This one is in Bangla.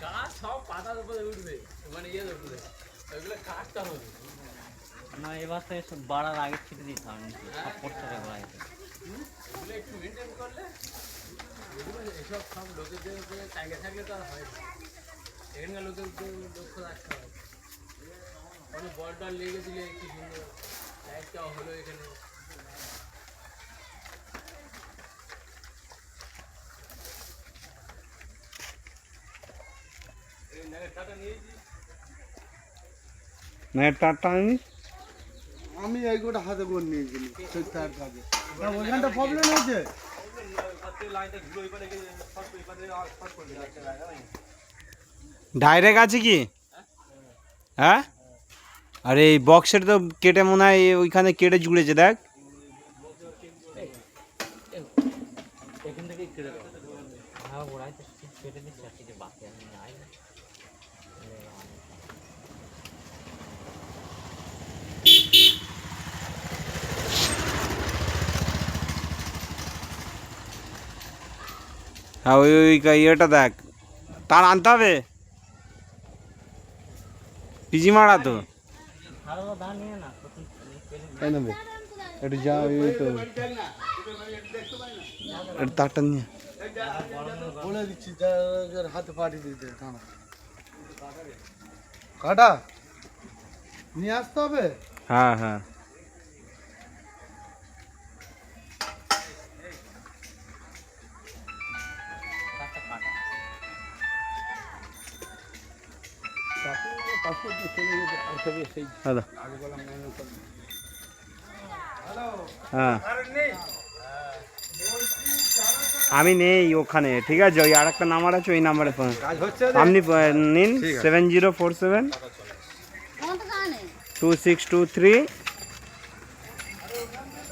গাছ সব পাতার উপরে উঠবে, মানে ইয়ে উপরে ওইগুলো কাটতে হবে না। এবার তো এসব বাড়ার আগে ছিটে দিতে হবে, সব করতে হবে বাড়াইতে। এগুলো একটু মেনটেন করলে এগুলো এসব সব লোকেদের উপরে চাইলে থাকলে তো আর হয় না। এখানকার লোকের লক্ষ্য রাখতে হবে। কোনো বল টল লেগে দিলে কি সুন্দর লাইটটাও হলো এখানে। আমি এই গোটা হাতে করে নিয়েছিলাম সেই তার কাজে। ওইখানটা প্রবলেম হয়েছে। ডাইরেক্ট আছে কি? হ্যাঁ, আর এই বক্সের তো কেটে মনে হয় ওইখানে কেটে জুড়েছে, দেখ। এখান থেকে কেটে দাও। হ্যাঁ, ওরাই তো কেটে দিচ্ছে, আর কিছু বাকি আমি নাই। হ্যাঁ, ওই ইয়েটা দেখ, তার আনতে হবে। পিজি মারা তো তারটা নিয়ে বলে দিচ্ছি হাতে পাঠিয়ে দিতে কাটা নিয়ে আসতে হবে। হ্যাঁ হ্যাঁ, হ্যাঁ আমি নেই ওখানে, ঠিক আছে। ওই আর একটা নাম্বার আছে, ওই নাম্বারে আপনি নিন 7047 2623